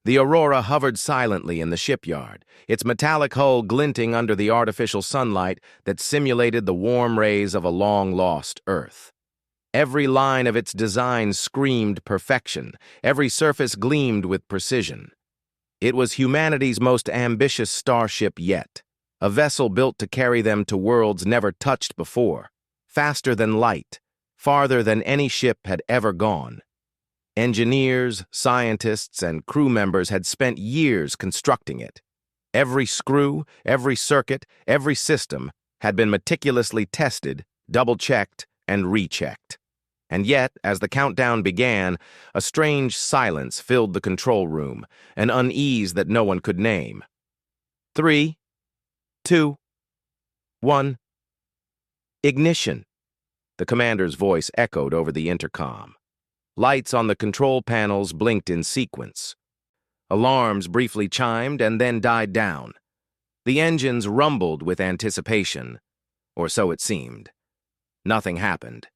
The Aurora hovered silently in the shipyard, its metallic hull glinting under the artificial sunlight that simulated the warm rays of a long-lost Earth. Every line of its design screamed perfection, every surface gleamed with precision. It was humanity's most ambitious starship yet, a vessel built to carry them to worlds never touched before, faster than light, farther than any ship had ever gone. Engineers, scientists, and crew members had spent years constructing it. Every screw, every circuit, every system had been meticulously tested, double-checked, and rechecked. And yet, as the countdown began, a strange silence filled the control room, an unease that no one could name. 3, 2, 1. Ignition. The commander's voice echoed over the intercom. Lights on the control panels blinked in sequence. Alarms briefly chimed and then died down. The engines rumbled with anticipation, or so it seemed. Nothing happened.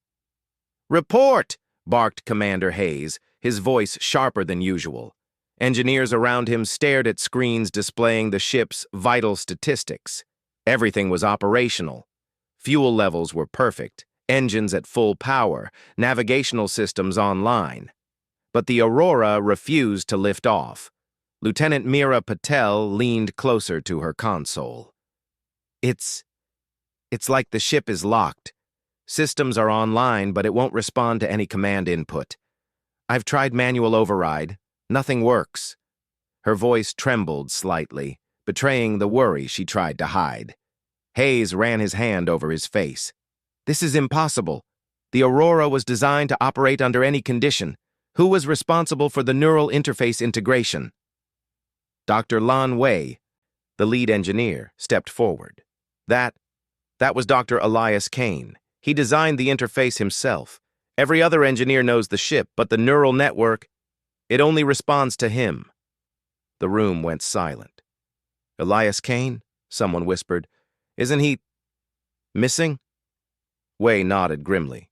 "Report!" barked Commander Hayes, his voice sharper than usual. Engineers around him stared at screens displaying the ship's vital statistics. Everything was operational. Fuel levels were perfect, engines at full power, navigational systems online. But the Aurora refused to lift off. Lieutenant Meera Patel leaned closer to her console. It's like the ship is locked. Systems are online, but it won't respond to any command input. I've tried manual override. Nothing works." Her voice trembled slightly, betraying the worry she tried to hide. Hayes ran his hand over his face. "This is impossible. The Aurora was designed to operate under any condition. Who was responsible for the neural interface integration?" Dr. Lan Wei, the lead engineer, stepped forward. That was Dr. Elias Kane. He designed the interface himself. Every other engineer knows the ship, but the neural network, it only responds to him. The room went silent. "Elias Kane?" someone whispered. "Isn't he missing?" Wei nodded grimly.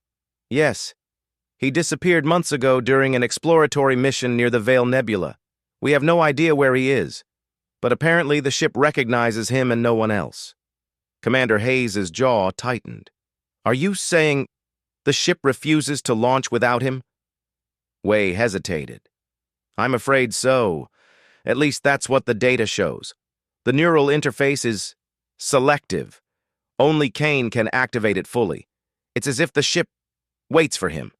"Yes. He disappeared months ago during an exploratory mission near the Vale Nebula. We have no idea where he is, but apparently the ship recognizes him and no one else." Commander Hayes' jaw tightened. "Are you saying the ship refuses to launch without him?" Wei hesitated. "I'm afraid so. At least that's what the data shows. The neural interface is selective. Only Kane can activate it fully. It's as if the ship waits for him."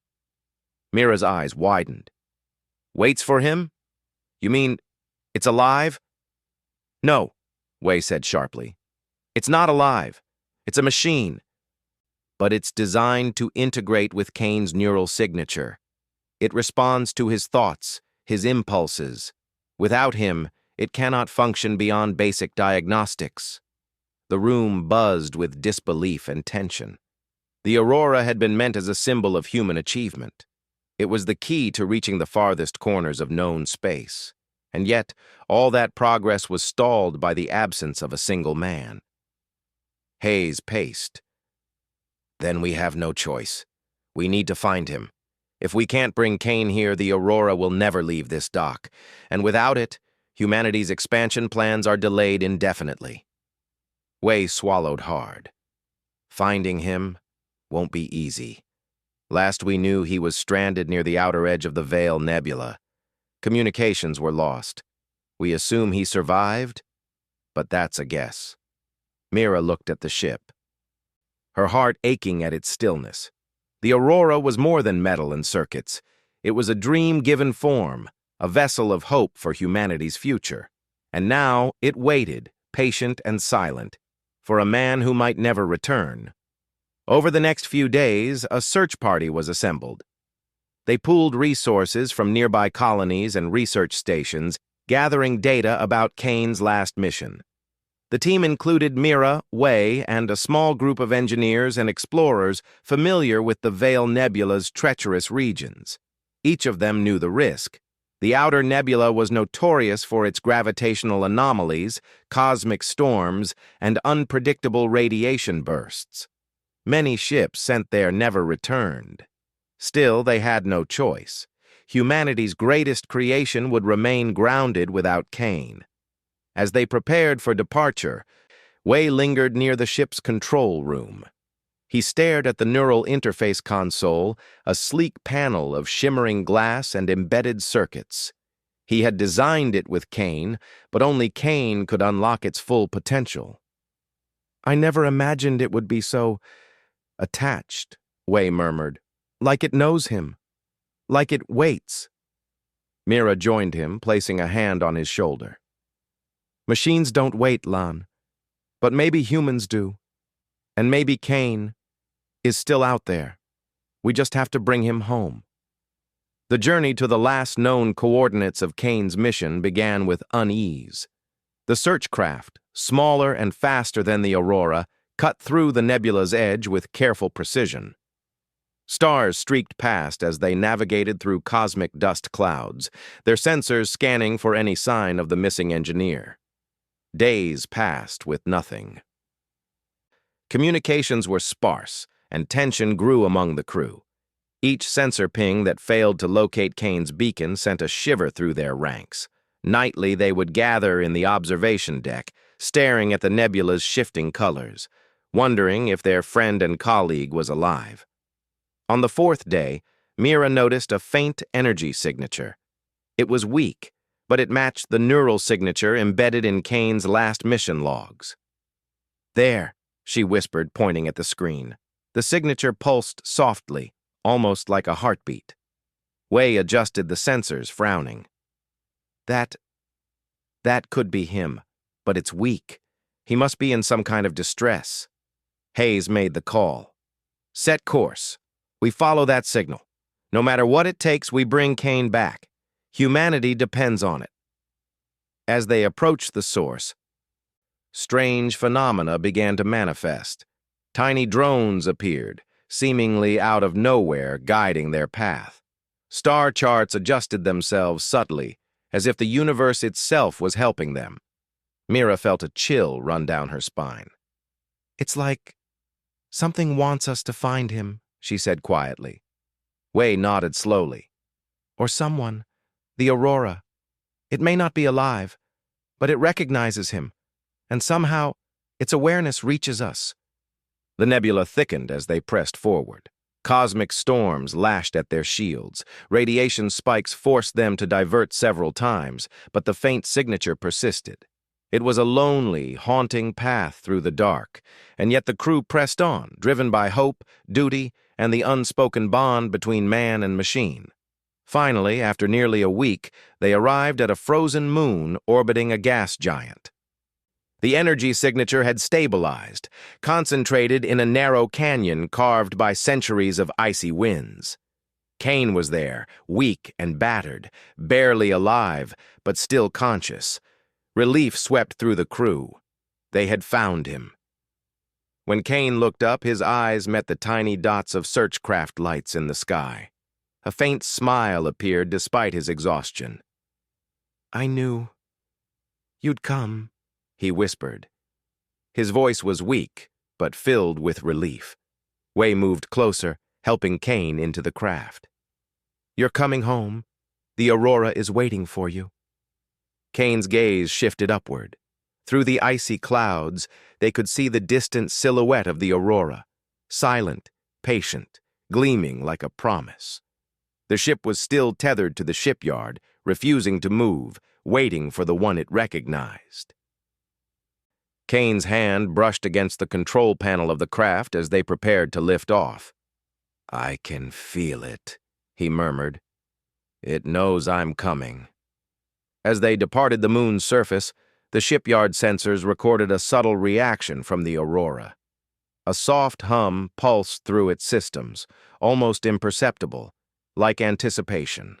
Mira's eyes widened. "Waits for him? You mean it's alive?" "No," Wei said sharply. "It's not alive. It's a machine. But it's designed to integrate with Kane's neural signature. It responds to his thoughts, his impulses. Without him, it cannot function beyond basic diagnostics." The room buzzed with disbelief and tension. The Aurora had been meant as a symbol of human achievement. It was the key to reaching the farthest corners of known space. And yet, all that progress was stalled by the absence of a single man. Hayes paced. "Then we have no choice. We need to find him. If we can't bring Kane here, the Aurora will never leave this dock. And without it, humanity's expansion plans are delayed indefinitely." Wei swallowed hard. Finding him won't be easy. Last we knew, he was stranded near the outer edge of the Vale Nebula. Communications were lost. We assume he survived, but that's a guess. Mira looked at the ship, her heart aching at its stillness. The Aurora was more than metal and circuits. It was a dream given form, a vessel of hope for humanity's future. And now it waited, patient and silent, for a man who might never return. Over the next few days, a search party was assembled. They pooled resources from nearby colonies and research stations, gathering data about Kane's last mission. The team included Mira, Wei, and a small group of engineers and explorers familiar with the Vale Nebula's treacherous regions. Each of them knew the risk. The outer nebula was notorious for its gravitational anomalies, cosmic storms, and unpredictable radiation bursts. Many ships sent there never returned. Still, they had no choice. humanity's greatest creation would remain grounded without Kane. As they prepared for departure, Wei lingered near the ship's control room. He stared at the neural interface console, a sleek panel of shimmering glass and embedded circuits. He had designed it with Kane, but only Kane could unlock its full potential. "I never imagined it would be so attached," Wei murmured. "Like it knows him. Like it waits." Mira joined him, placing a hand on his shoulder. "Machines don't wait, Lan. But maybe humans do. And maybe Kane is still out there. We just have to bring him home." The journey to the last known coordinates of Kane's mission began with unease. The search craft, smaller and faster than the Aurora, cut through the nebula's edge with careful precision. Stars streaked past as they navigated through cosmic dust clouds, their sensors scanning for any sign of the missing engineer. Days passed with nothing. Communications were sparse, and tension grew among the crew. Each sensor ping that failed to locate Kane's beacon sent a shiver through their ranks. Nightly they would gather in the observation deck, staring at the nebula's shifting colors, wondering if their friend and colleague was alive. On the fourth day, Mira noticed a faint energy signature. It was weak, but it matched the neural signature embedded in Kane's last mission logs. "There," she whispered, pointing at the screen. The signature pulsed softly, almost like a heartbeat. Wei adjusted the sensors, frowning. That could be him, but it's weak. He must be in some kind of distress." Hayes made the call. "Set course. We follow that signal. No matter what it takes, we bring Kane back. Humanity depends on it." As they approached the source, strange phenomena began to manifest. Tiny drones appeared, seemingly out of nowhere, guiding their path. Star charts adjusted themselves subtly, as if the universe itself was helping them. Mira felt a chill run down her spine. "It's like something wants us to find him," she said quietly. Wei nodded slowly. "Or someone. The Aurora. It may not be alive, but it recognizes him, and somehow its awareness reaches us." The nebula thickened as they pressed forward. Cosmic storms lashed at their shields. Radiation spikes forced them to divert several times, but the faint signature persisted. It was a lonely, haunting path through the dark, and yet the crew pressed on, driven by hope, duty, and the unspoken bond between man and machine. Finally, after nearly a week, they arrived at a frozen moon orbiting a gas giant. The energy signature had stabilized, concentrated in a narrow canyon carved by centuries of icy winds. Kane was there, weak and battered, barely alive, but still conscious. Relief swept through the crew. They had found him. When Kane looked up, his eyes met the tiny dots of searchcraft lights in the sky. A faint smile appeared despite his exhaustion. "I knew you'd come," he whispered. His voice was weak, but filled with relief. Wei moved closer, helping Kane into the craft. "You're coming home. The Aurora is waiting for you." Kane's gaze shifted upward. Through the icy clouds, they could see the distant silhouette of the Aurora, silent, patient, gleaming like a promise. The ship was still tethered to the shipyard, refusing to move, waiting for the one it recognized. Kane's hand brushed against the control panel of the craft as they prepared to lift off. "I can feel it," he murmured. "It knows I'm coming." As they departed the moon's surface, the shipyard sensors recorded a subtle reaction from the Aurora. A soft hum pulsed through its systems, almost imperceptible, like anticipation.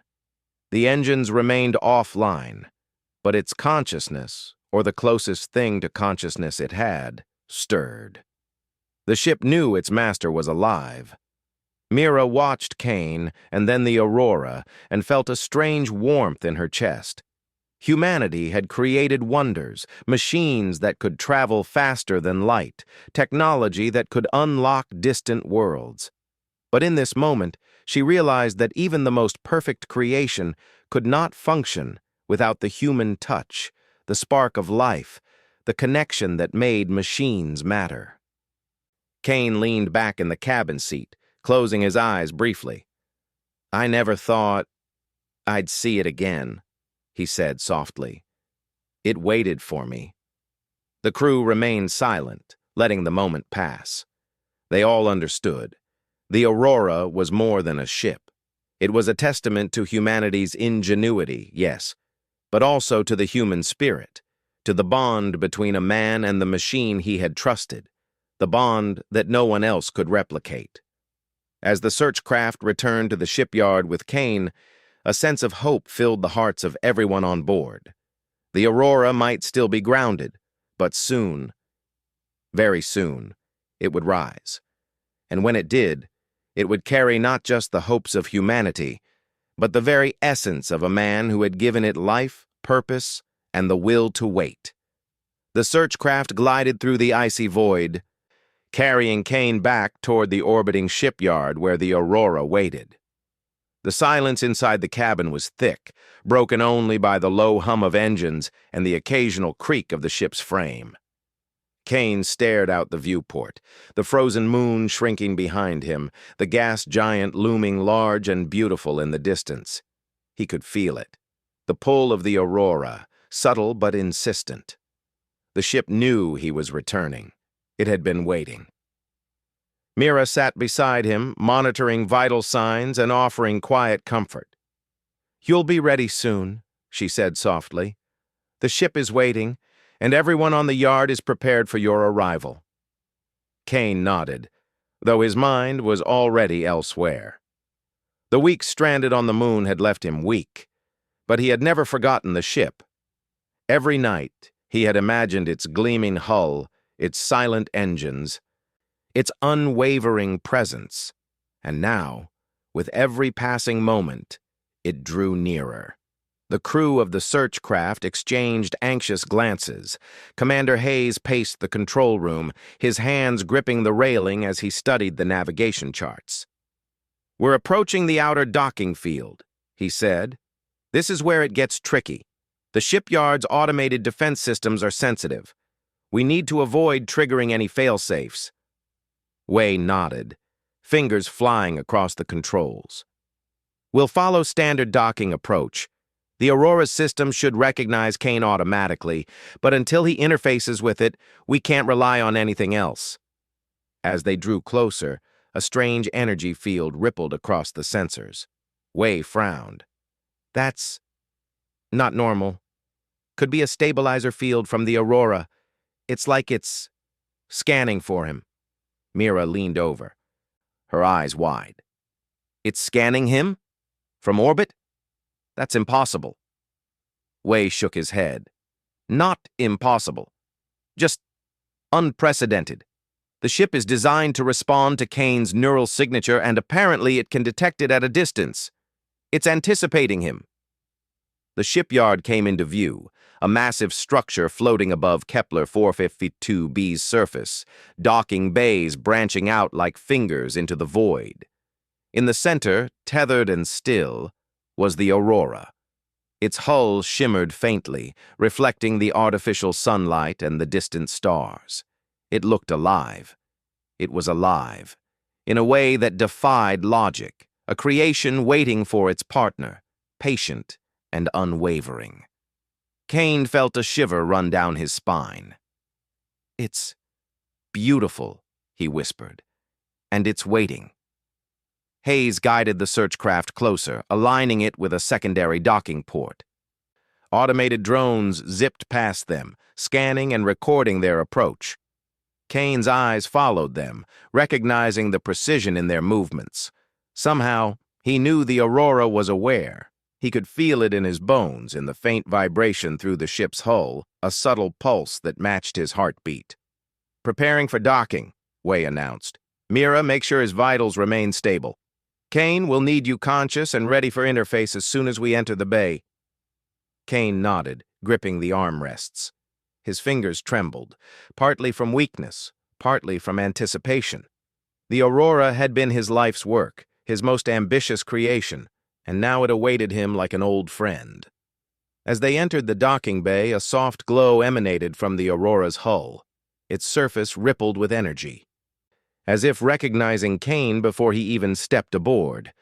The engines remained offline, but its consciousness, or the closest thing to consciousness it had, stirred. The ship knew its master was alive. Mira watched Kane and then the Aurora and felt a strange warmth in her chest. Humanity had created wonders, machines that could travel faster than light, technology that could unlock distant worlds. But in this moment, she realized that even the most perfect creation could not function without the human touch, the spark of life, the connection that made machines matter. Kane leaned back in the cabin seat, closing his eyes briefly. "I never thought I'd see it again," he said softly. "It waited for me." The crew remained silent, letting the moment pass. They all understood. The Aurora was more than a ship. It was a testament to humanity's ingenuity, yes, but also to the human spirit, to the bond between a man and the machine he had trusted, the bond that no one else could replicate. As the search craft returned to the shipyard with Kane, a sense of hope filled the hearts of everyone on board. The Aurora might still be grounded, but soon, very soon, it would rise. And when it did, it would carry not just the hopes of humanity, but the very essence of a man who had given it life, purpose, and the will to wait. The search craft glided through the icy void, carrying Kane back toward the orbiting shipyard where the Aurora waited. The silence inside the cabin was thick, broken only by the low hum of engines and the occasional creak of the ship's frame. Kane stared out the viewport, the frozen moon shrinking behind him, the gas giant looming large and beautiful in the distance. He could feel it, the pull of the Aurora, subtle but insistent. The ship knew he was returning. It had been waiting. Mira sat beside him, monitoring vital signs and offering quiet comfort. "You'll be ready soon," she said softly. "The ship is waiting, and everyone on the yard is prepared for your arrival." Kane nodded, though his mind was already elsewhere. The week stranded on the moon had left him weak, but he had never forgotten the ship. Every night, he had imagined its gleaming hull, its silent engines, its unwavering presence, and now, with every passing moment, it drew nearer. The crew of the search craft exchanged anxious glances. Commander Hayes paced the control room, his hands gripping the railing as he studied the navigation charts. "We're approaching the outer docking field," he said. "This is where it gets tricky. The shipyard's automated defense systems are sensitive. We need to avoid triggering any fail-safes." Wei nodded, fingers flying across the controls. "We'll follow standard docking approach. The Aurora's system should recognize Kane automatically, but until he interfaces with it, we can't rely on anything else." As they drew closer, a strange energy field rippled across the sensors. Wei frowned. "That's not normal. Could be a stabilizer field from the Aurora. It's like it's scanning for him." Mira leaned over, her eyes wide. "It's scanning him? From orbit? That's impossible." Wei shook his head. "Not impossible. Just unprecedented. The ship is designed to respond to Kane's neural signature, and apparently it can detect it at a distance. It's anticipating him." The shipyard came into view, a massive structure floating above Kepler 452b's surface, docking bays branching out like fingers into the void. In the center, tethered and still, was the Aurora. Its hull shimmered faintly, reflecting the artificial sunlight and the distant stars. It looked alive. It was alive, in a way that defied logic, a creation waiting for its partner, patient and unwavering. Kane felt a shiver run down his spine. "It's beautiful," he whispered, "and it's waiting." Hayes guided the search craft closer, aligning it with a secondary docking port. Automated drones zipped past them, scanning and recording their approach. Kane's eyes followed them, recognizing the precision in their movements. Somehow, he knew the Aurora was aware. He could feel it in his bones, in the faint vibration through the ship's hull, a subtle pulse that matched his heartbeat. "Preparing for docking," Wei announced. "Mira, make sure his vitals remain stable. Kane, will need you conscious and ready for interface as soon as we enter the bay." Kane nodded, gripping the armrests. His fingers trembled, partly from weakness, partly from anticipation. The Aurora had been his life's work, his most ambitious creation, and now it awaited him like an old friend. As they entered the docking bay, a soft glow emanated from the Aurora's hull. Its surface rippled with energy. As if recognizing Kane before he even stepped aboard,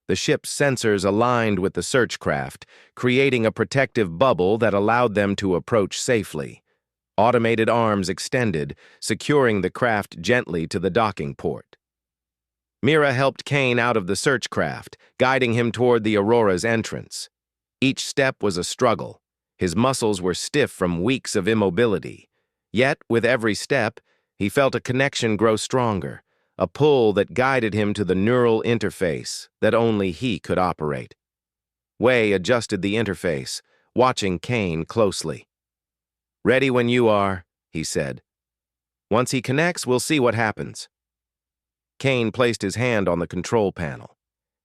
the ship's sensors aligned with the search craft, creating a protective bubble that allowed them to approach safely. Automated arms extended, securing the craft gently to the docking port. Mira helped Kane out of the search craft, guiding him toward the Aurora's entrance. Each step was a struggle. His muscles were stiff from weeks of immobility. Yet, with every step, he felt a connection grow stronger, a pull that guided him to the neural interface that only he could operate. Wei adjusted the interface, watching Kane closely. "Ready when you are," he said. "Once he connects, we'll see what happens." Kane placed his hand on the control panel.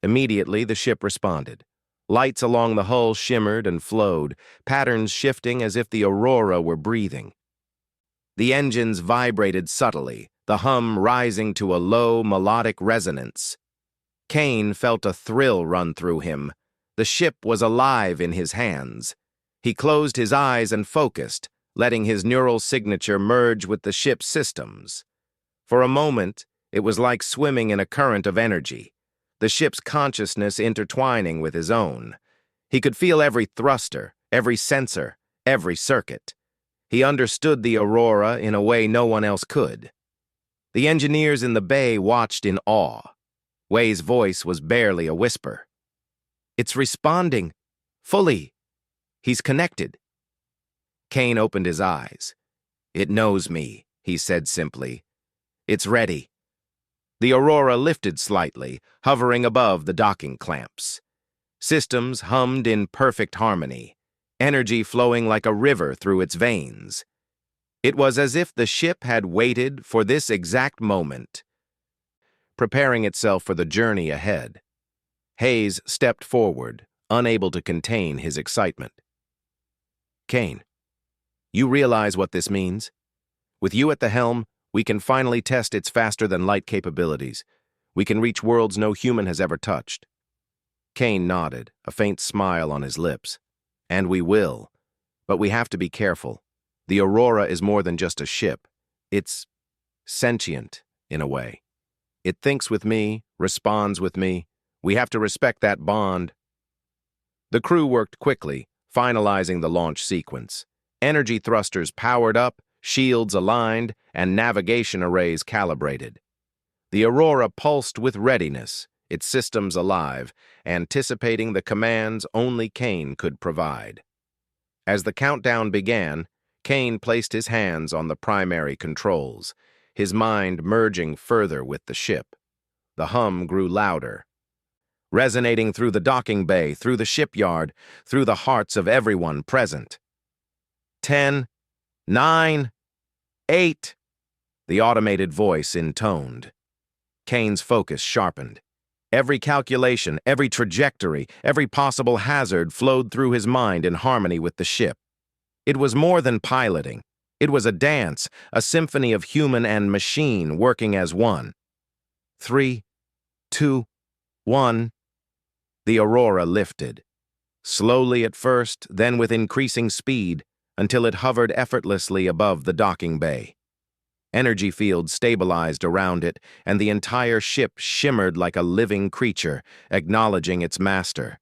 Immediately, the ship responded. Lights along the hull shimmered and flowed, patterns shifting as if the Aurora were breathing. The engines vibrated subtly, the hum rising to a low, melodic resonance. Kane felt a thrill run through him. The ship was alive in his hands. He closed his eyes and focused, letting his neural signature merge with the ship's systems. For a moment, it was like swimming in a current of energy, the ship's consciousness intertwining with his own. He could feel every thruster, every sensor, every circuit. He understood the Aurora in a way no one else could. The engineers in the bay watched in awe. Wei's voice was barely a whisper. "It's responding. Fully. He's connected." Kane opened his eyes. "It knows me," he said simply. "It's ready." The Aurora lifted slightly, hovering above the docking clamps. Systems hummed in perfect harmony, energy flowing like a river through its veins. It was as if the ship had waited for this exact moment, preparing itself for the journey ahead. Hayes stepped forward, unable to contain his excitement. "Kane, you realize what this means? With you at the helm, we can finally test its faster-than-light capabilities. We can reach worlds no human has ever touched." Kane nodded, a faint smile on his lips. "And we will. But we have to be careful. The Aurora is more than just a ship. It's sentient, in a way. It thinks with me, responds with me. We have to respect that bond." The crew worked quickly, finalizing the launch sequence. Energy thrusters powered up, shields aligned, and navigation arrays calibrated. The Aurora pulsed with readiness, its systems alive, anticipating the commands only Kane could provide. As the countdown began, Kane placed his hands on the primary controls, his mind merging further with the ship. The hum grew louder, resonating through the docking bay, through the shipyard, through the hearts of everyone present. 10, 9, 8, the automated voice intoned. Kane's focus sharpened. Every calculation, every trajectory, every possible hazard flowed through his mind in harmony with the ship. It was more than piloting. It was a dance, a symphony of human and machine working as one. 3, 2, 1. The Aurora lifted. Slowly at first, then with increasing speed, until it hovered effortlessly above the docking bay. Energy fields stabilized around it, and the entire ship shimmered like a living creature, acknowledging its master.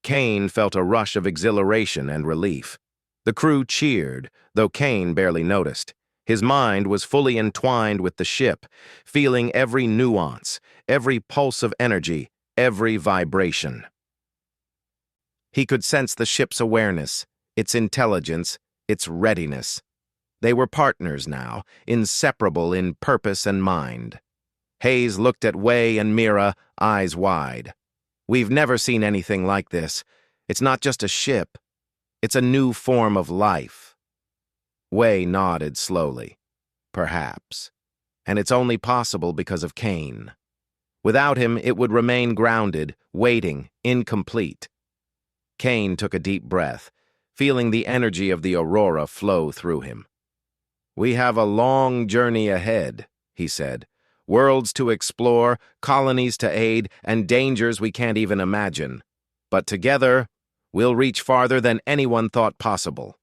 Kane felt a rush of exhilaration and relief. The crew cheered, though Kane barely noticed. His mind was fully entwined with the ship, feeling every nuance, every pulse of energy, every vibration. He could sense the ship's awareness, its intelligence, its readiness. They were partners now, inseparable in purpose and mind. Hayes looked at Wei and Mira, eyes wide. "We've never seen anything like this. It's not just a ship. It's a new form of life." Wei nodded slowly. "Perhaps. And it's only possible because of Kane. Without him, it would remain grounded, waiting, incomplete." Kane took a deep breath, feeling the energy of the Aurora flow through him. "We have a long journey ahead," he said, Worlds to explore, colonies to aid, and dangers we can't even imagine. But together, we'll reach farther than anyone thought possible.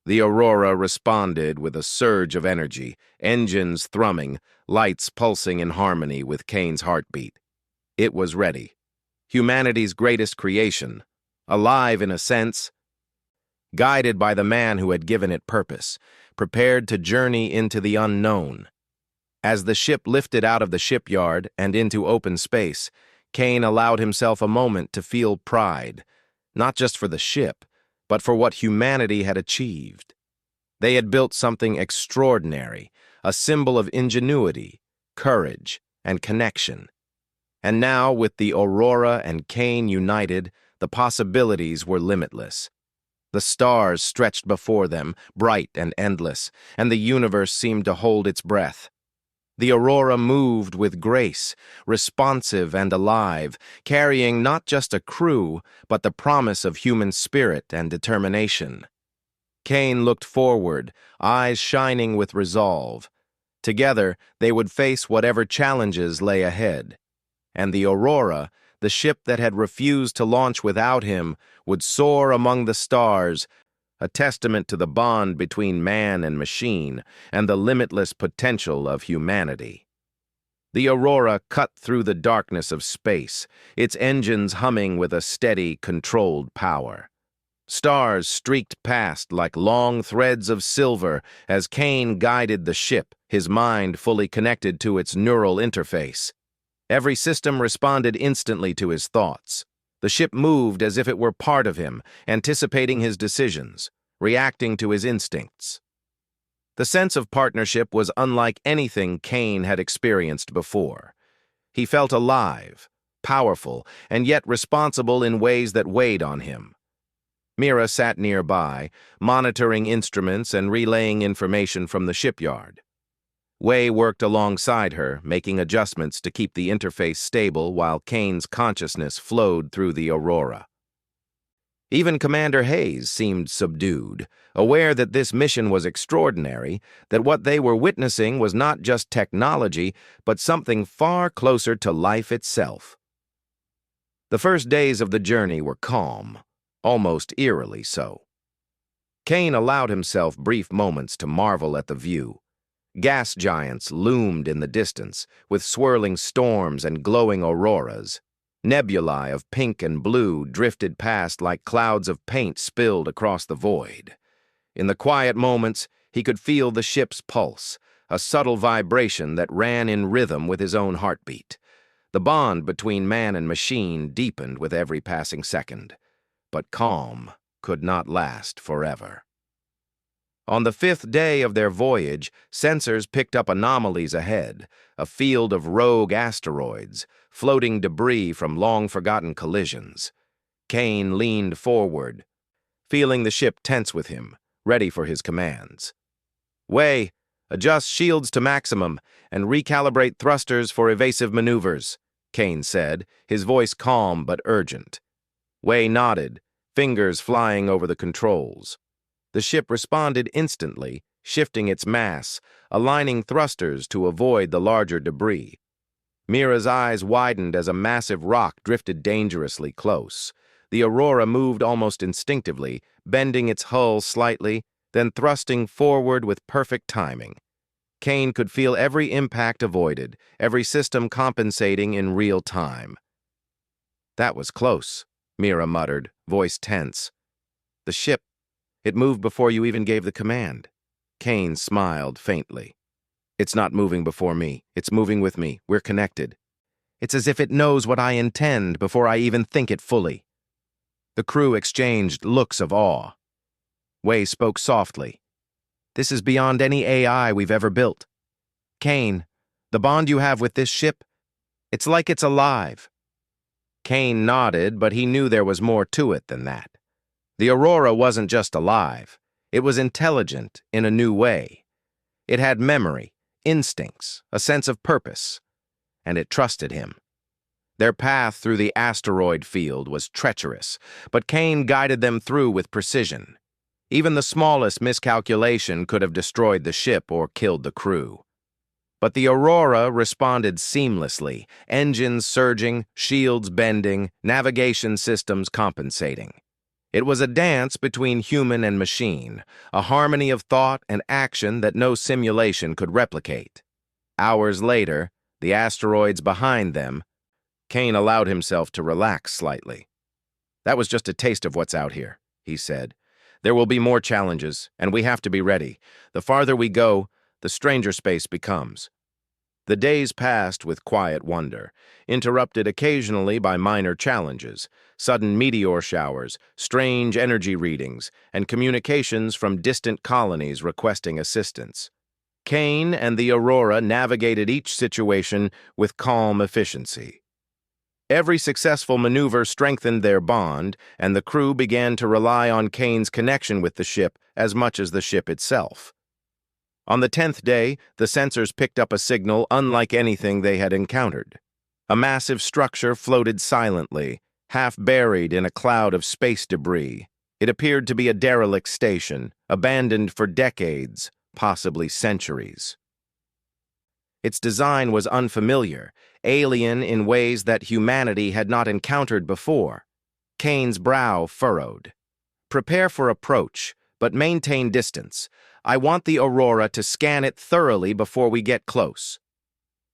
The Aurora responded with a surge of energy, engines thrumming, lights pulsing in harmony with Kane's heartbeat. It was ready. Humanity's greatest creation, alive in a sense, guided by the man who had given it purpose, prepared to journey into the unknown. As the ship lifted out of the shipyard and into open space, Kane allowed himself a moment to feel pride, not just for the ship, but for what humanity had achieved. They had built something extraordinary, a symbol of ingenuity, courage, and connection. And now, with the Aurora and Kane united, the possibilities were limitless. The stars stretched before them, bright and endless, and the universe seemed to hold its breath. The Aurora moved with grace, responsive and alive, carrying not just a crew, but the promise of human spirit and determination. Kane looked forward, eyes shining with resolve. Together, they would face whatever challenges lay ahead. And the Aurora, the ship that had refused to launch without him, would soar among the stars, a testament to the bond between man and machine and the limitless potential of humanity. The Aurora cut through the darkness of space, its engines humming with a steady, controlled power. Stars streaked past like long threads of silver as Kane guided the ship, his mind fully connected to its neural interface. Every system responded instantly to his thoughts. The ship moved as if it were part of him, anticipating his decisions, reacting to his instincts. The sense of partnership was unlike anything Kane had experienced before. He felt alive, powerful, and yet responsible in ways that weighed on him. Mira sat nearby, monitoring instruments and relaying information from the shipyard. Wei worked alongside her, making adjustments to keep the interface stable while Kane's consciousness flowed through the Aurora. Even Commander Hayes seemed subdued, aware that this mission was extraordinary, that what they were witnessing was not just technology, but something far closer to life itself. The first days of the journey were calm, almost eerily so. Kane allowed himself brief moments to marvel at the view. Gas giants loomed in the distance, with swirling storms and glowing auroras. Nebulae of pink and blue drifted past like clouds of paint spilled across the void. In the quiet moments, he could feel the ship's pulse, a subtle vibration that ran in rhythm with his own heartbeat. The bond between man and machine deepened with every passing second. But calm could not last forever. On the 5th day of their voyage, sensors picked up anomalies ahead, a field of rogue asteroids, floating debris from long-forgotten collisions. Kane leaned forward, feeling the ship tense with him, ready for his commands. Wei, adjust shields to maximum and recalibrate thrusters for evasive maneuvers, Kane said, his voice calm but urgent. Wei nodded, fingers flying over the controls. The ship responded instantly, shifting its mass, aligning thrusters to avoid the larger debris. Mira's eyes widened as a massive rock drifted dangerously close. The Aurora moved almost instinctively, bending its hull slightly, then thrusting forward with perfect timing. Kane could feel every impact avoided, every system compensating in real time. That was close, Mira muttered, voice tense. The ship, it moved before you even gave the command. Kane smiled faintly. It's not moving before me. It's moving with me. We're connected. It's as if it knows what I intend before I even think it fully. The crew exchanged looks of awe. Wei spoke softly. This is beyond any AI we've ever built. Kane, the bond you have with this ship, it's like it's alive. Kane nodded, but he knew there was more to it than that. The Aurora wasn't just alive. It was intelligent in a new way. It had memory, instincts, a sense of purpose, and it trusted him. Their path through the asteroid field was treacherous, but Kane guided them through with precision. Even the smallest miscalculation could have destroyed the ship or killed the crew. But the Aurora responded seamlessly, engines surging, shields bending, navigation systems compensating. It was a dance between human and machine, a harmony of thought and action that no simulation could replicate. Hours later, the asteroids behind them, Kane allowed himself to relax slightly. "That was just a taste of what's out here," he said. "There will be more challenges, and we have to be ready. The farther we go, the stranger space becomes." The days passed with quiet wonder, interrupted occasionally by minor challenges, sudden meteor showers, strange energy readings, and communications from distant colonies requesting assistance. Kane and the Aurora navigated each situation with calm efficiency. Every successful maneuver strengthened their bond, and the crew began to rely on Kane's connection with the ship as much as the ship itself. On the 10th day, the sensors picked up a signal unlike anything they had encountered. A massive structure floated silently, half buried in a cloud of space debris. It appeared to be a derelict station, abandoned for decades, possibly centuries. Its design was unfamiliar, alien in ways that humanity had not encountered before. Kane's brow furrowed. "Prepare for approach, but maintain distance. I want the Aurora to scan it thoroughly before we get close."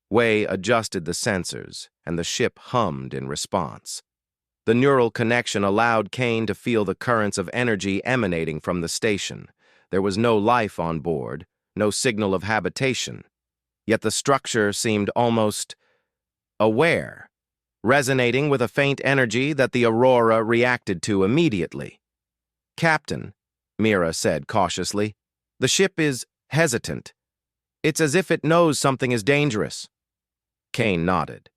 Wei adjusted the sensors, and the ship hummed in response. The neural connection allowed Kane to feel the currents of energy emanating from the station. There was no life on board, no signal of habitation. Yet the structure seemed almost aware, resonating with a faint energy that the Aurora reacted to immediately. "Captain," Mira said cautiously, "the ship is hesitant. It's as if it knows something is dangerous." Kane nodded.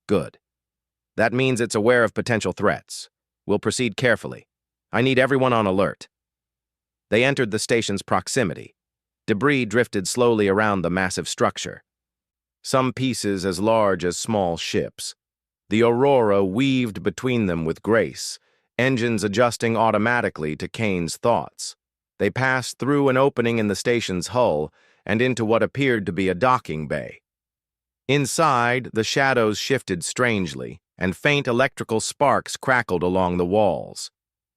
"Good. That means it's aware of potential threats. We'll proceed carefully. I need everyone on alert." They entered the station's proximity. Debris drifted slowly around the massive structure, some pieces as large as small ships. The Aurora weaved between them with grace, engines adjusting automatically to Kane's thoughts. They passed through an opening in the station's hull and into what appeared to be a docking bay. Inside, the shadows shifted strangely, and faint electrical sparks crackled along the walls.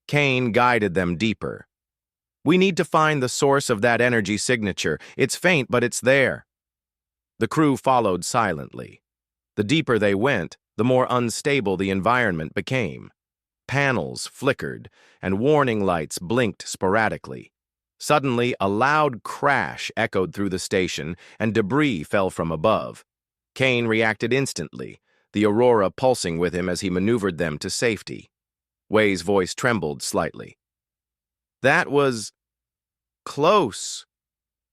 Kane guided them deeper. "We need to find the source of that energy signature. It's faint, but it's there." The crew followed silently. The deeper they went, the more unstable the environment became. Panels flickered, and warning lights blinked sporadically. Suddenly, a loud crash echoed through the station, and debris fell from above. Kane reacted instantly, the Aurora pulsing with him as he maneuvered them to safety. Wei's voice trembled slightly. "That was close.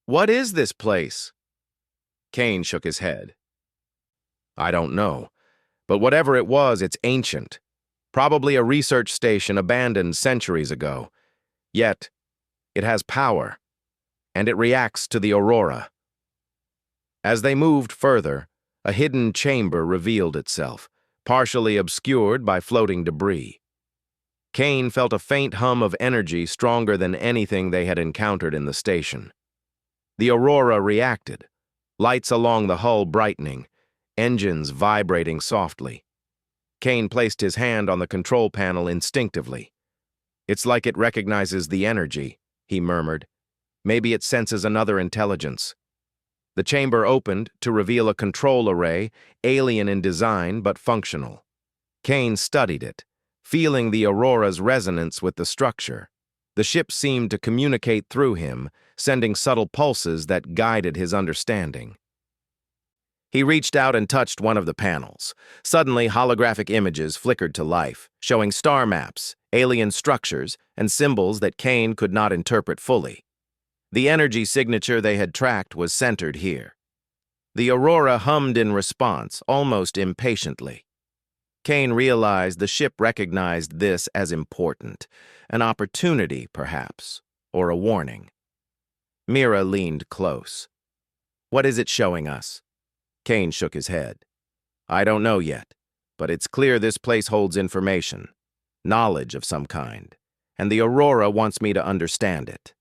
What is this place?" Kane shook his head. "I don't know, but whatever it was, it's ancient. Probably a research station abandoned centuries ago. Yet, it has power, and it reacts to the Aurora." As they moved further, a hidden chamber revealed itself, partially obscured by floating debris. Kane felt a faint hum of energy stronger than anything they had encountered in the station. The Aurora reacted, lights along the hull brightening, engines vibrating softly. Kane placed his hand on the control panel instinctively. "It's like it recognizes the energy," he murmured. "Maybe it senses another intelligence." The chamber opened to reveal a control array, alien in design but functional. Kane studied it, feeling the Aurora's resonance with the structure. The ship seemed to communicate through him, sending subtle pulses that guided his understanding. He reached out and touched one of the panels. Suddenly, holographic images flickered to life, showing star maps, alien structures, and symbols that Kane could not interpret fully. The energy signature they had tracked was centered here. The Aurora hummed in response, almost impatiently. Kane realized the ship recognized this as important, an opportunity, perhaps, or a warning. Mira leaned close. "What is it showing us?" Kane shook his head. "I don't know yet, but it's clear this place holds information, knowledge of some kind, and the Aurora wants me to understand it."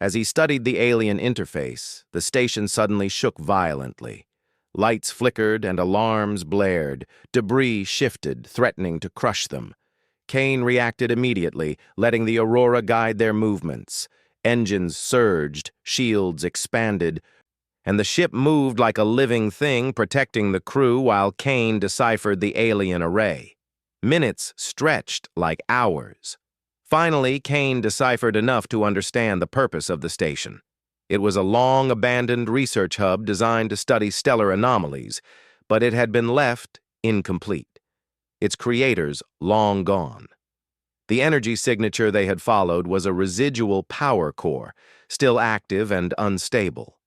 As he studied the alien interface, the station suddenly shook violently. Lights flickered and alarms blared. Debris shifted, threatening to crush them. Kane reacted immediately, letting the Aurora guide their movements. Engines surged, shields expanded, and the ship moved like a living thing, protecting the crew while Kane deciphered the alien array. Minutes stretched like hours. Finally, Kane deciphered enough to understand the purpose of the station. It was a long-abandoned research hub designed to study stellar anomalies, but it had been left incomplete. Its creators long gone. The energy signature they had followed was a residual power core, still active and unstable.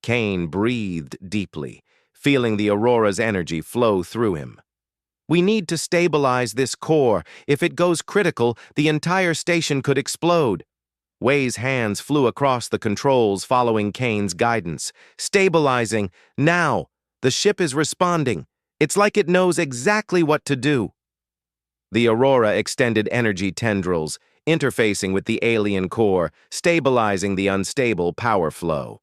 Kane breathed deeply, feeling the Aurora's energy flow through him. "We need to stabilize this core. If it goes critical, the entire station could explode." Wei's hands flew across the controls following Kane's guidance. "Stabilizing. Now. The ship is responding. It's like it knows exactly what to do." The Aurora extended energy tendrils, interfacing with the alien core, stabilizing the unstable power flow.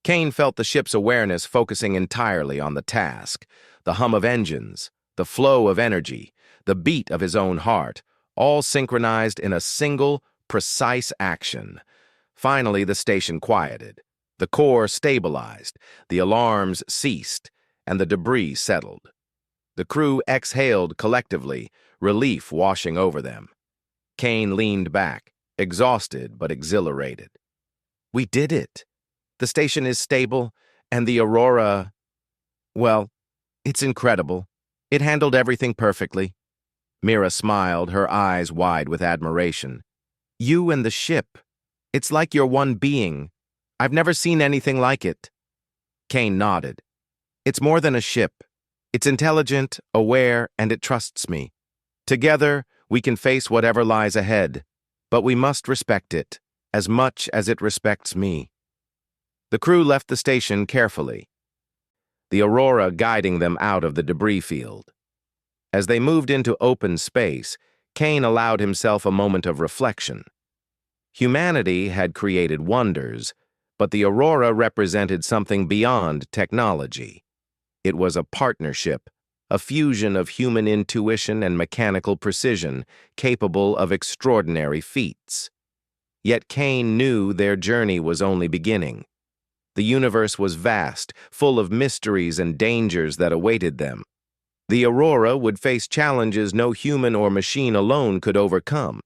Kane felt the ship's awareness focusing entirely on the task. The hum of engines, the flow of energy, the beat of his own heart, all synchronized in a single, precise action. Finally, the station quieted. The core stabilized, the alarms ceased, and the debris settled. The crew exhaled collectively, relief washing over them. Kane leaned back, exhausted but exhilarated. "We did it. The station is stable, and the Aurora, well, it's incredible. It handled everything perfectly." Mira smiled, her eyes wide with admiration. "You and the ship. It's like you're one being. I've never seen anything like it." Kane nodded. "It's more than a ship. It's intelligent, aware, and it trusts me. Together, we can face whatever lies ahead, but we must respect it, as much as it respects me." The crew left the station carefully, the Aurora guiding them out of the debris field. As they moved into open space, Kane allowed himself a moment of reflection. Humanity had created wonders, but the Aurora represented something beyond technology. It was a partnership, a fusion of human intuition and mechanical precision, capable of extraordinary feats. Yet Kane knew their journey was only beginning. The universe was vast, full of mysteries and dangers that awaited them. The Aurora would face challenges no human or machine alone could overcome.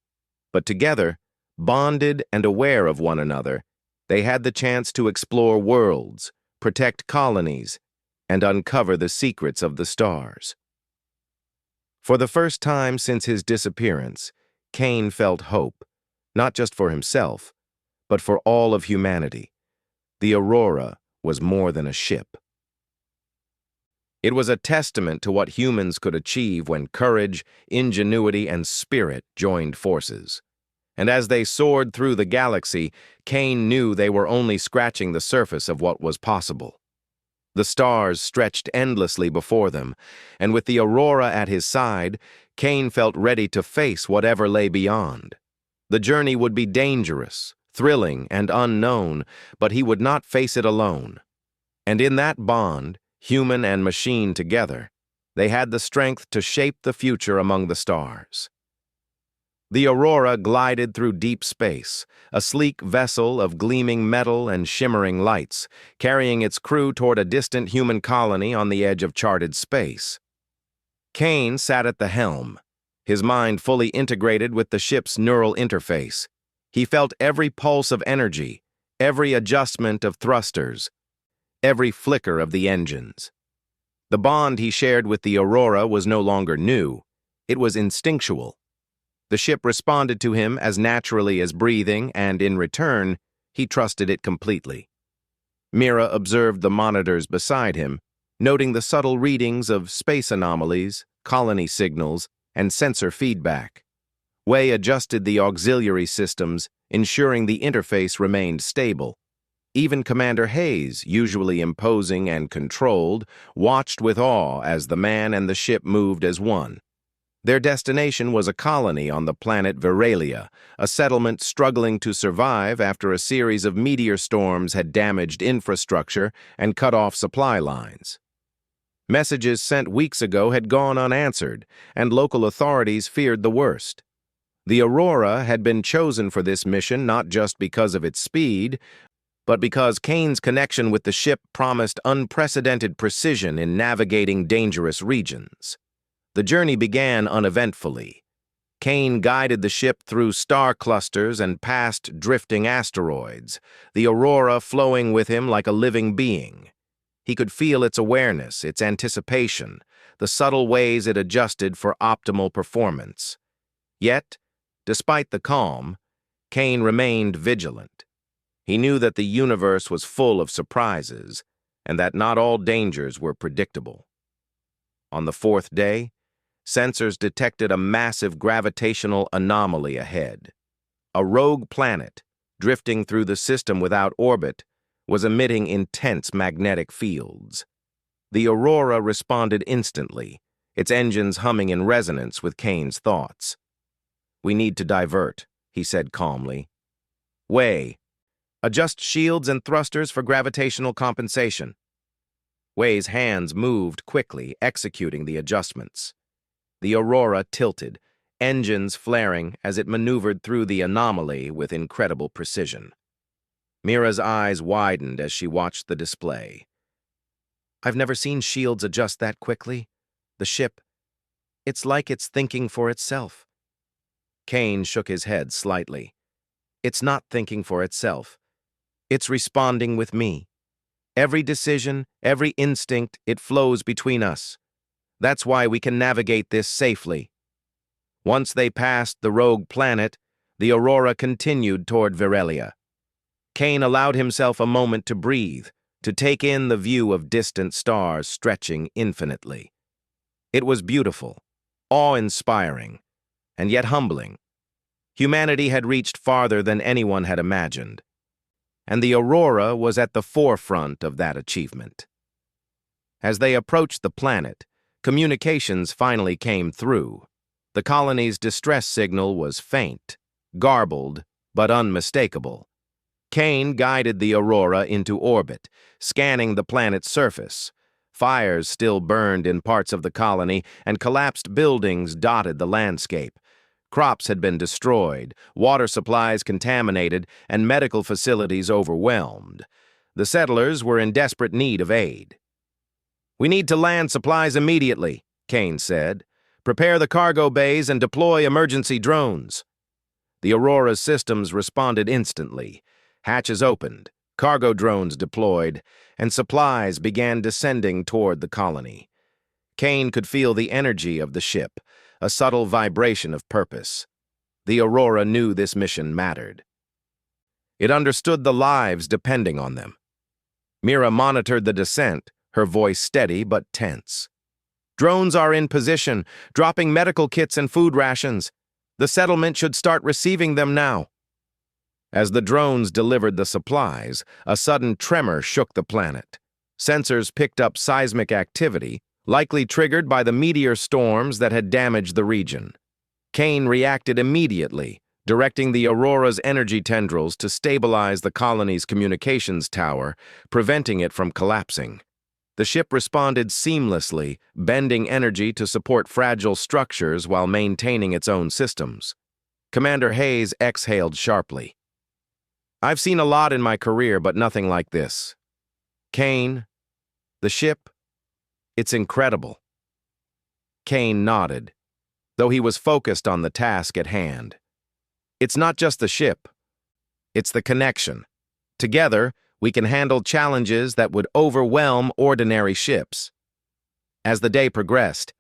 But together, bonded and aware of one another, they had the chance to explore worlds, protect colonies, and uncover the secrets of the stars. For the first time since his disappearance, Kane felt hope, not just for himself, but for all of humanity. The Aurora was more than a ship. It was a testament to what humans could achieve when courage, ingenuity, and spirit joined forces. And as they soared through the galaxy, Kane knew they were only scratching the surface of what was possible. The stars stretched endlessly before them, and with the Aurora at his side, Kane felt ready to face whatever lay beyond. The journey would be dangerous, thrilling, and unknown, but he would not face it alone. And in that bond, human and machine together, they had the strength to shape the future among the stars. The Aurora glided through deep space, a sleek vessel of gleaming metal and shimmering lights, carrying its crew toward a distant human colony on the edge of charted space. Kane sat at the helm, his mind fully integrated with the ship's neural interface. He felt every pulse of energy, every adjustment of thrusters, every flicker of the engines. The bond he shared with the Aurora was no longer new, it was instinctual. The ship responded to him as naturally as breathing, and in return, he trusted it completely. Mira observed the monitors beside him, noting the subtle readings of space anomalies, colony signals, and sensor feedback. Wei adjusted the auxiliary systems, ensuring the interface remained stable. Even Commander Hayes, usually imposing and controlled, watched with awe as the man and the ship moved as one. Their destination was a colony on the planet Veralia, a settlement struggling to survive after a series of meteor storms had damaged infrastructure and cut off supply lines. Messages sent weeks ago had gone unanswered, and local authorities feared the worst. The Aurora had been chosen for this mission not just because of its speed, but because Kane's connection with the ship promised unprecedented precision in navigating dangerous regions. The journey began uneventfully. Kane guided the ship through star clusters and past drifting asteroids, the Aurora flowing with him like a living being. He could feel its awareness, its anticipation, the subtle ways it adjusted for optimal performance. Yet, despite the calm, Kane remained vigilant. He knew that the universe was full of surprises, and that not all dangers were predictable. On the fourth day, sensors detected a massive gravitational anomaly ahead. A rogue planet, drifting through the system without orbit, was emitting intense magnetic fields. The Aurora responded instantly, its engines humming in resonance with Kane's thoughts. "We need to divert," he said calmly. "Wei, adjust shields and thrusters for gravitational compensation." Wei's hands moved quickly, executing the adjustments. The Aurora tilted, engines flaring as it maneuvered through the anomaly with incredible precision. Mira's eyes widened as she watched the display. "I've never seen shields adjust that quickly. The ship, it's like it's thinking for itself." Kane shook his head slightly. "It's not thinking for itself. It's responding with me. Every decision, every instinct, it flows between us. That's why we can navigate this safely." Once they passed the rogue planet, the Aurora continued toward Veralia. Kane allowed himself a moment to breathe, to take in the view of distant stars stretching infinitely. It was beautiful, awe-inspiring, and yet humbling. Humanity had reached farther than anyone had imagined, and the Aurora was at the forefront of that achievement. As they approached the planet, communications finally came through. The colony's distress signal was faint, garbled, but unmistakable. Kane guided the Aurora into orbit, scanning the planet's surface. Fires still burned in parts of the colony, and collapsed buildings dotted the landscape. Crops had been destroyed, water supplies contaminated, and medical facilities overwhelmed. The settlers were in desperate need of aid. "We need to land supplies immediately," Kane said. "Prepare the cargo bays and deploy emergency drones." The Aurora's systems responded instantly. Hatches opened, cargo drones deployed, and supplies began descending toward the colony. Kane could feel the energy of the ship, a subtle vibration of purpose. The Aurora knew this mission mattered. It understood the lives depending on them. Mira monitored the descent, her voice steady but tense. "Drones are in position, dropping medical kits and food rations. The settlement should start receiving them now." As the drones delivered the supplies, a sudden tremor shook the planet. Sensors picked up seismic activity, likely triggered by the meteor storms that had damaged the region. Kane reacted immediately, directing the Aurora's energy tendrils to stabilize the colony's communications tower, preventing it from collapsing. The ship responded seamlessly, bending energy to support fragile structures while maintaining its own systems. Commander Hayes exhaled sharply. "I've seen a lot in my career, but nothing like this. Kane, the ship, it's incredible." Kane nodded, though he was focused on the task at hand. "It's not just the ship. It's the connection. Together, we can handle challenges that would overwhelm ordinary ships." As the day progressed,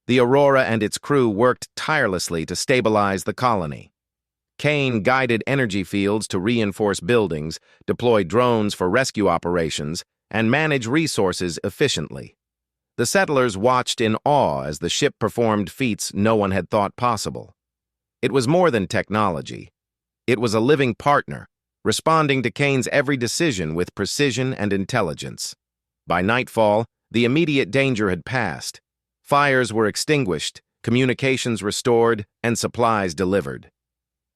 the Aurora and its crew worked tirelessly to stabilize the colony. Kane guided energy fields to reinforce buildings, deploy drones for rescue operations, and manage resources efficiently. The settlers watched in awe as the ship performed feats no one had thought possible. It was more than technology. It was a living partner, responding to Kane's every decision with precision and intelligence. By nightfall, the immediate danger had passed. Fires were extinguished, communications restored, and supplies delivered.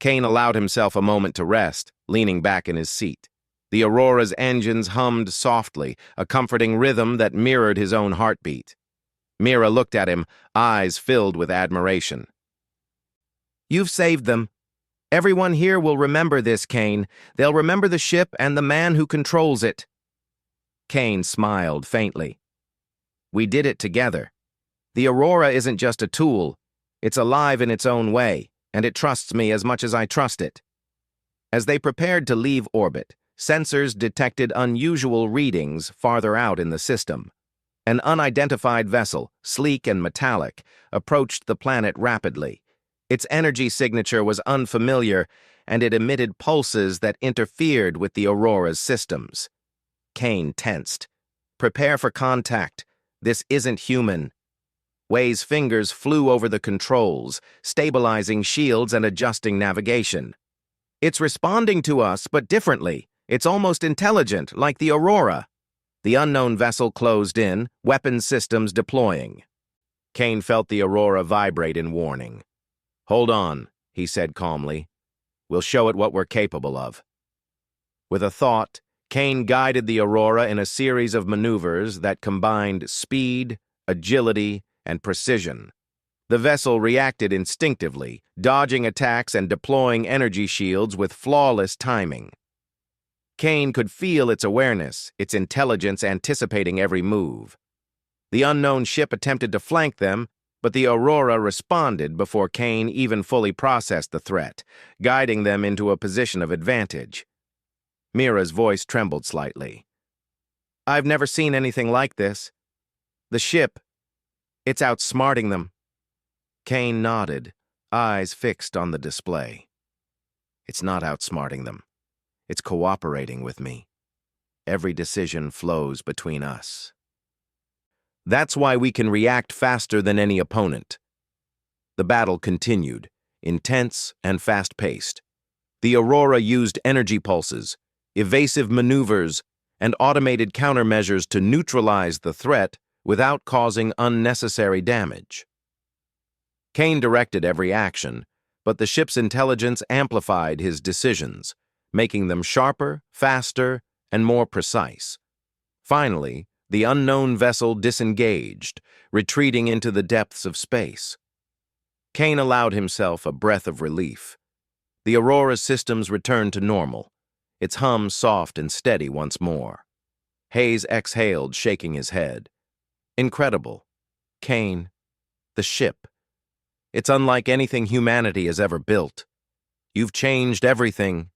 Kane allowed himself a moment to rest, leaning back in his seat. The Aurora's engines hummed softly, a comforting rhythm that mirrored his own heartbeat. Mira looked at him, eyes filled with admiration. "You've saved them. Everyone here will remember this, Kane. They'll remember the ship and the man who controls it." Kane smiled faintly. "We did it together. The Aurora isn't just a tool. It's alive in its own way, and it trusts me as much as I trust it." As they prepared to leave orbit, sensors detected unusual readings farther out in the system. An unidentified vessel, sleek and metallic, approached the planet rapidly. Its energy signature was unfamiliar, and it emitted pulses that interfered with the Aurora's systems. Kane tensed. "Prepare for contact. This isn't human." Wei's fingers flew over the controls, stabilizing shields and adjusting navigation. "It's responding to us, but differently. It's almost intelligent, like the Aurora." The unknown vessel closed in, weapon systems deploying. Kane felt the Aurora vibrate in warning. "Hold on," he said calmly. "We'll show it what we're capable of." With a thought, Kane guided the Aurora in a series of maneuvers that combined speed, agility, and precision. The vessel reacted instinctively, dodging attacks and deploying energy shields with flawless timing. Kane could feel its awareness, its intelligence anticipating every move. The unknown ship attempted to flank them, but the Aurora responded before Kane even fully processed the threat, guiding them into a position of advantage. Mira's voice trembled slightly. "I've never seen anything like this. The ship, it's outsmarting them." Kane nodded, eyes fixed on the display. "It's not outsmarting them. It's cooperating with me. Every decision flows between us. That's why we can react faster than any opponent." The battle continued, intense and fast-paced. The Aurora used energy pulses, evasive maneuvers, and automated countermeasures to neutralize the threat without causing unnecessary damage. Kane directed every action, but the ship's intelligence amplified his decisions, making them sharper, faster, and more precise. Finally, the unknown vessel disengaged, retreating into the depths of space. Kane allowed himself a breath of relief. The Aurora's systems returned to normal, its hum soft and steady once more. Hayes exhaled, shaking his head. "Incredible. Kane, the ship. It's unlike anything humanity has ever built. You've changed everything."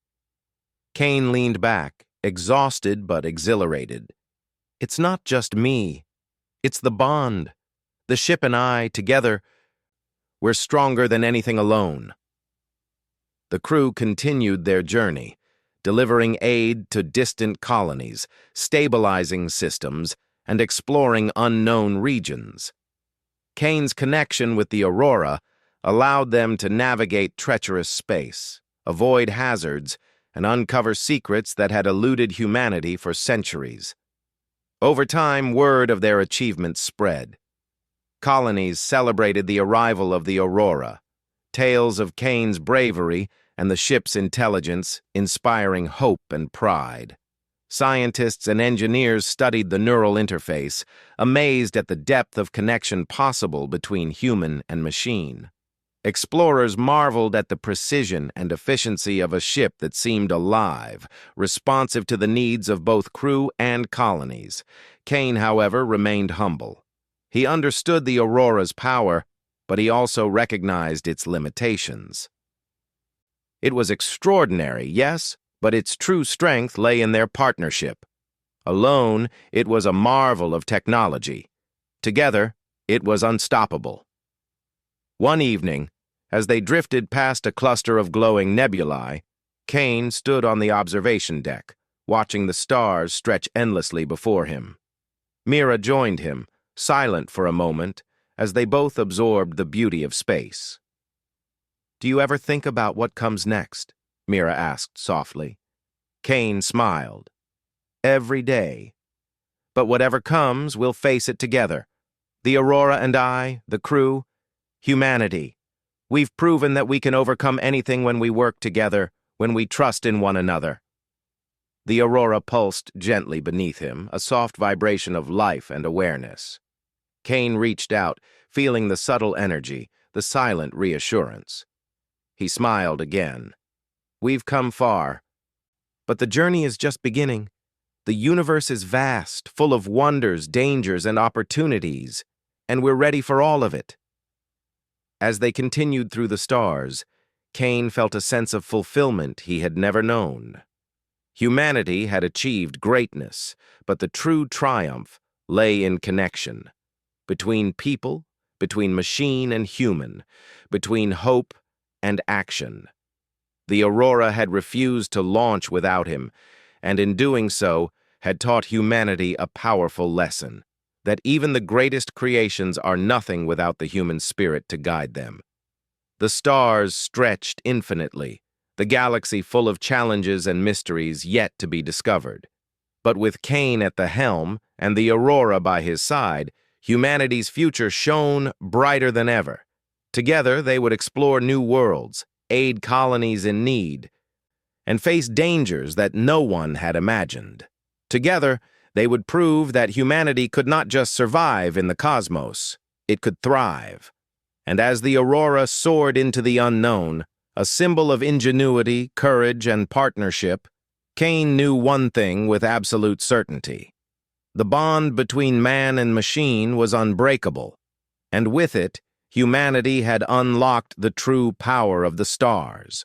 Kane leaned back, exhausted but exhilarated. "It's not just me. It's the bond. The ship and I, together, we're stronger than anything alone." The crew continued their journey, delivering aid to distant colonies, stabilizing systems, and exploring unknown regions. Kane's connection with the Aurora allowed them to navigate treacherous space, avoid hazards, and uncover secrets that had eluded humanity for centuries. Over time, word of their achievements spread. Colonies celebrated the arrival of the Aurora, tales of Kane's bravery and the ship's intelligence inspiring hope and pride. Scientists and engineers studied the neural interface, amazed at the depth of connection possible between human and machine. Explorers marveled at the precision and efficiency of a ship that seemed alive, responsive to the needs of both crew and colonies. Kane, however, remained humble. He understood the Aurora's power, but he also recognized its limitations. It was extraordinary, yes, but its true strength lay in their partnership. Alone, it was a marvel of technology. Together, it was unstoppable. One evening, as they drifted past a cluster of glowing nebulae, Kane stood on the observation deck, watching the stars stretch endlessly before him. Mira joined him, silent for a moment, as they both absorbed the beauty of space. "Do you ever think about what comes next?" Mira asked softly. Kane smiled. "Every day. But whatever comes, we'll face it together. The Aurora and I, the crew, Humanity. We've proven that we can overcome anything when we work together, when we trust in one another. The aurora pulsed gently beneath him, a soft vibration of life and awareness. Kane reached out, feeling the subtle energy, the silent reassurance. He smiled again. We've come far. But the journey is just beginning. The universe is vast, full of wonders, dangers, and opportunities, and we're ready for all of it. As they continued through the stars, Kane felt a sense of fulfillment he had never known. Humanity had achieved greatness, but the true triumph lay in connection. Between people, between machine and human, between hope and action. The Aurora had refused to launch without him, and in doing so, had taught humanity a powerful lesson, that even the greatest creations are nothing without the human spirit to guide them. The stars stretched infinitely, the galaxy full of challenges and mysteries yet to be discovered. But with Kane at the helm and the Aurora by his side, humanity's future shone brighter than ever. Together, they would explore new worlds, aid colonies in need, and face dangers that no one had imagined. Together, they would prove that humanity could not just survive in the cosmos, it could thrive. And as the Aurora soared into the unknown, a symbol of ingenuity, courage, and partnership, Kane knew one thing with absolute certainty. The bond between man and machine was unbreakable, and with it, humanity had unlocked the true power of the stars.